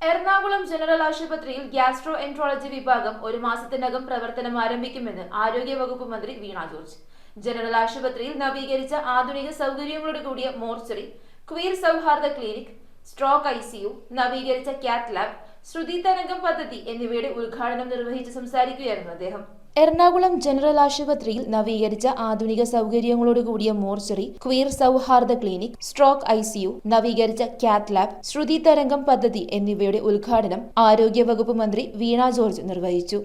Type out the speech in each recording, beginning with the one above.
Ernakulam general ആശുപത്രിയിൽ gastro enterology വിഭാഗം ഒരു മാസത്തിനകം പ്രവർത്തനം ആരംഭിക്കുമെന്ന് ആരോഗ്യവകുപ്പ് മന്ത്രി വീണ ജോർജ്. ജനറൽ ആശുപത്രിയിൽ നവീകരിച്ച ആധുനിക സൗകര്യങ്ങളോട് കൂടിയ മോർച്ചറി, ക്വീർ സൗഹാർദ്ദ ക്ലിനിക്, സ്ട്രോക്ക് ICU, നവീകരിച്ച കാത്ത് ലാബ്, ശ്രുതി തരംഗം പദ്ധതി എന്നിവയുടെ ഉദ്ഘാടനം നിർവഹിച്ച് സംസാരിക്കുകയായിരുന്നു അദ്ദേഹം. എറണാകുളം ജനറൽ ആശുപത്രിയിൽ നവീകരിച്ച ആധുനിക സൗകര്യങ്ങളോടുകൂടിയ മോർച്ചറി, ക്വീർ സൗഹാർദ്ദ ക്ലിനിക്, സ്ട്രോക്ക് ICU, നവീകരിച്ച കാത്ത് ലാബ്, ശ്രുതി തരംഗം പദ്ധതി എന്നിവയുടെ ഉദ്ഘാടനം ആരോഗ്യവകുപ്പ് മന്ത്രി വീണ ജോർജ് നിർവഹിച്ചു.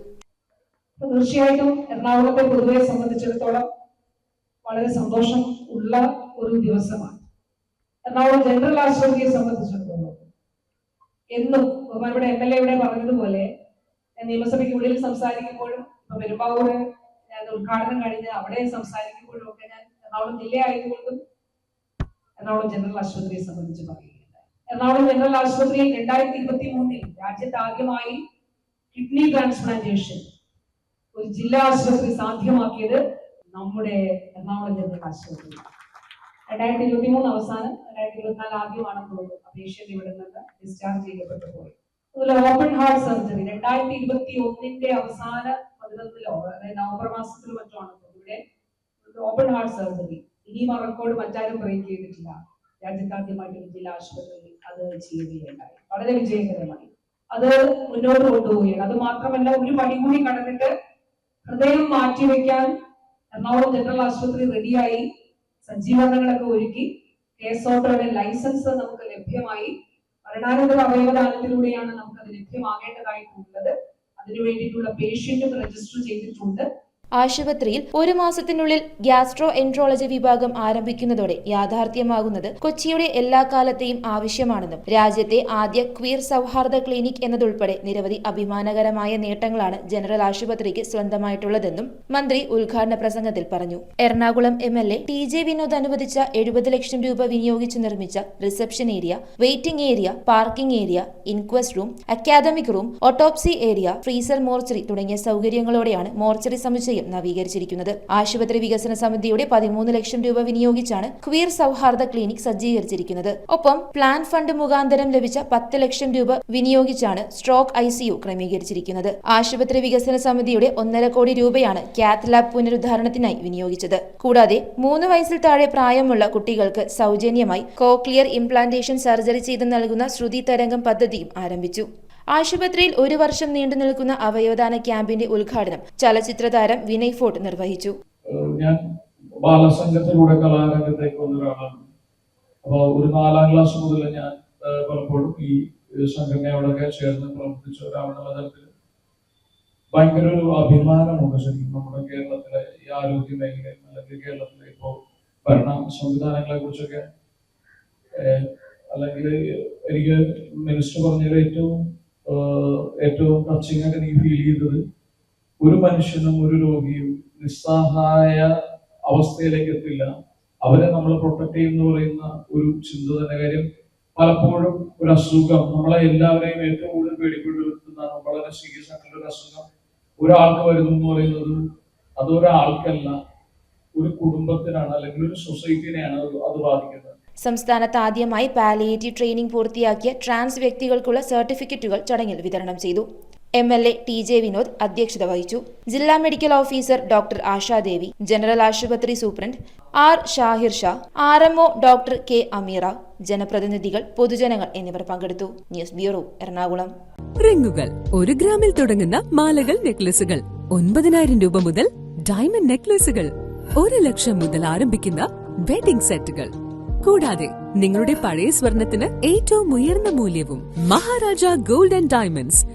തീർച്ചയായിട്ടും എറണാകുളത്തെ പൊതുവെ സംബന്ധിച്ചിടത്തോളം വളരെ സന്തോഷം ഉള്ള ഒരു ദിവസമാണ്. എറണാകുളം ജനറൽ ആശുപത്രിയെ സംബന്ധിച്ചിടത്തോളം എന്നും ഇവിടെ MLA പറഞ്ഞതുപോലെ നിയമസഭയ്ക്കുള്ളിൽ സംസാരിക്കുമ്പോഴും പെരുമ്പാവൂർ ഞാൻ ഉദ്ഘാടനം കഴിഞ്ഞ് അവിടെ സംസാരിക്കുമ്പോഴും ഒക്കെ ഞാൻ എറണാകുളം ജില്ലയായതുകൊണ്ടും എറണാകുളം ജനറൽ ആശുപത്രിയെ സംബന്ധിച്ച് പറയുകയുണ്ടായി. എറണാകുളം ജനറൽ ആശുപത്രിയിൽ 2023 രാജ്യത്ത് ആദ്യമായി കിഡ്നി ട്രാൻസ്പ്ലാന്റേഷൻ ഒരു ജില്ലാ ആശുപത്രി സാധ്യമാക്കിയത് നമ്മുടെ എറണാകുളം ജനറൽ ആശുപത്രി. 2023 അവസാനം 2024 ആദ്യമാണെന്ന് തോന്നുന്നു പേഷ്യന്റ് ഇവിടെ നിന്ന് ഡിസ്ചാർജ് ചെയ്യപ്പെട്ടു പോയി. അതുപോലെ ഓപ്പൺ ഹാർട്ട് സർജറി 2021 അവസാന 11 അതായത് നവംബർ മാസത്തിൽ മറ്റുമാണ് ഇവിടെ ഓപ്പൺ ഹാർട്ട് സർജറി. ഇനിയും ആ റെക്കോർഡ് മറ്റാരും ബ്രേക്ക് ചെയ്തിട്ടില്ല. രാജ്യത്താദ്യമായിട്ട് ജില്ലാ ആശുപത്രിയിൽ അത് ചെയ്യുകയുണ്ടായി. വളരെ വിജയകരമായി അത് മുന്നോട്ട് കൊണ്ടുപോവുകയാണ്. അത് മാത്രമല്ല, ഒരു പടി കൂടി കടന്നിട്ട് ഹൃദയം മാറ്റിവെക്കാൻ എറണാകുളം ജനറൽ ആശുപത്രി റെഡിയായി, സജ്ജീകരണങ്ങളൊക്കെ ഒരുക്കി, കേസോട്ടോയുടെ ലൈസൻസ് നമുക്ക് ലഭ്യമായി. മരണാനന്തര അവയവദാനത്തിലൂടെയാണ് നമുക്കത് ലഭ്യമാകേണ്ടതായിട്ടുള്ളത്. അതിനു വേണ്ടിയിട്ടുള്ള പേഷ്യന്റും രജിസ്റ്റർ ചെയ്തിട്ടുണ്ട്. ആശുപത്രിയിൽ ഒരു മാസത്തിനുള്ളിൽ ഗ്യാസ്ട്രോ എൻട്രോളജി വിഭാഗം ആരംഭിക്കുന്നതോടെ യാഥാർത്ഥ്യമാകുന്നത് കൊച്ചിയുടെ എല്ലാ കാലത്തെയും ആവശ്യമാണെന്നും രാജ്യത്തെ ആദ്യ ക്വീർ സൗഹാർദ്ദ ക്ലിനിക് എന്നതുൾപ്പെടെ നിരവധി അഭിമാനകരമായ നേട്ടങ്ങളാണ് ജനറൽ ആശുപത്രിക്ക് സ്വന്തമായിട്ടുള്ളതെന്നും മന്ത്രി ഉദ്ഘാടന പ്രസംഗത്തിൽ പറഞ്ഞു. എറണാകുളം MLA TJ വിനോദ് അനുവദിച്ച 70 ലക്ഷം രൂപ വിനിയോഗിച്ച് നിർമ്മിച്ച reception area, waiting area, parking area, inquest room, academic room, autopsy area, freezer, mortuary തുടങ്ങിയ സൗകര്യങ്ങളോടെയാണ് മോർച്ചറി സമുച്ചയം നവീകരിച്ചിരിക്കുന്നത്. ആശുപത്രി വികസന സമിതിയുടെ 13 ലക്ഷം രൂപ വിനിയോഗിച്ചാണ് ക്വീർ സൗഹാർദ്ദ ക്ലിനിക് സജ്ജീകരിച്ചിരിക്കുന്നത്. ഒപ്പം പ്ലാൻ ഫണ്ട് മുഖാന്തരം ലഭിച്ച 10 ലക്ഷം രൂപ വിനിയോഗിച്ചാണ് സ്ട്രോക്ക് ICU ക്രമീകരിച്ചിരിക്കുന്നത്. ആശുപത്രി വികസന സമിതിയുടെ 1.5 കോടി രൂപയാണ് കാത്ത് ലാബ് പുനരുദ്ധാരണത്തിനായി വിനിയോഗിച്ചത്. കൂടാതെ 3 വയസ്സിൽ താഴെ പ്രായമുള്ള കുട്ടികൾക്ക് സൗജന്യമായി കോക്ലിയർ ഇംപ്ലാന്റേഷൻ സർജറി ചെയ്ത് നൽകുന്ന ശ്രുതി തരംഗം പദ്ധതിയും ആരംഭിച്ചു. ആശുപത്രിയിൽ ഒരു വർഷം നീണ്ടു നിൽക്കുന്ന അവയവദാന ക്യാമ്പിന്റെ ഉദ്ഘാടനം ചലച്ചിത്ര താരം വിനയ് ഫോർട്ട് നിർവഹിച്ചു. ഞാൻ ബാലസംഘത്തിലൂടെ കലാരംഗത്തേക്ക് വന്ന ഒരാളാണ്. അപ്പോൾ ഒരു 4ാം ക്ലാസ് മുതൽ ഞാൻ പലപ്പോഴും ഈ സംഘടനയോടൊക്കെ ചേർന്ന് പ്രവർത്തിച്ച ഒരാളെന്നുള്ള തരത്തിൽ ഭയങ്കര ഒരു അഭിമാനമുണ്ട് ശരിക്കും നമ്മുടെ കേരളത്തിലെ ഈ ആരോഗ്യ മേഖലയിൽ, അല്ലെങ്കിൽ കേരളത്തിലെ ഇപ്പോൾ ഭരണ സംവിധാനങ്ങളെ കുറിച്ചൊക്കെ. അല്ലെങ്കിൽ എനിക്ക് മിനിസ്റ്റർ പറഞ്ഞതിൽ ഏറ്റവും ടച്ചിങ് ആയിട്ട് എനിക്ക് ഫീൽ ചെയ്തത്, ഒരു മനുഷ്യനും ഒരു രോഗിയും നിസ്സഹായ അവസ്ഥയിലേക്ക് എത്തില്ല, അവരെ നമ്മൾ പ്രൊട്ടക്ട് ചെയ്യുന്ന പറയുന്ന ഒരു ചിന്ത തന്നെ. കാര്യം പലപ്പോഴും ഒരു അസുഖം നമ്മളെ എല്ലാവരെയും ഏറ്റവും കൂടുതൽ പേടിപ്പെടുത്തുന്നതാണ്. വളരെ സീരിയസ് ആയിട്ടുള്ള ഒരു അസുഖം ഒരാൾക്ക് വരുന്നു എന്ന് പറയുന്നത് അതൊരാൾക്കല്ല, ഒരു കുടുംബത്തിനാണ് അല്ലെങ്കിൽ ഒരു സൊസൈറ്റിനെയാണ് അത് ബാധിക്കുന്നത്. സംസ്ഥാനത്ത് ആദ്യമായി പാലിയേറ്റീവ് ട്രെയിനിംഗ് പൂർത്തിയാക്കിയ ട്രാൻസ് വ്യക്തികൾക്കുള്ള സർട്ടിഫിക്കറ്റുകൾ ചടങ്ങിൽ വിതരണം ചെയ്തു. MLA TJ വിനോദ് അധ്യക്ഷത വഹിച്ചു. ജില്ലാ medical officer doctor Ashadevi, general ആശുപത്രി superintendent R Shahir Shah, RMO doctor K Ameera, ജനപ്രതിനിധികൾ, പൊതുജനങ്ങൾ എന്നിവർ പങ്കെടുത്തു. News bureau, Ernakulam. റിങ്ങുകൾ 1 ഗ്രാമിൽ തുടങ്ങുന്ന മാലകൾ, നെക്ലസുകൾ 9,000 രൂപ മുതൽ ഡയമണ്ട് നെക്ലസുകൾ 1 ലക്ഷം മുതൽ ആരംഭിക്കുന്ന വെഡിംഗ് സെറ്റുകൾ. കൂടാതെ നിങ്ങളുടെ പഴയ സ്വർണത്തിന് ഏറ്റവും ഉയർന്ന മൂല്യവും. Maharaja gold and diamonds,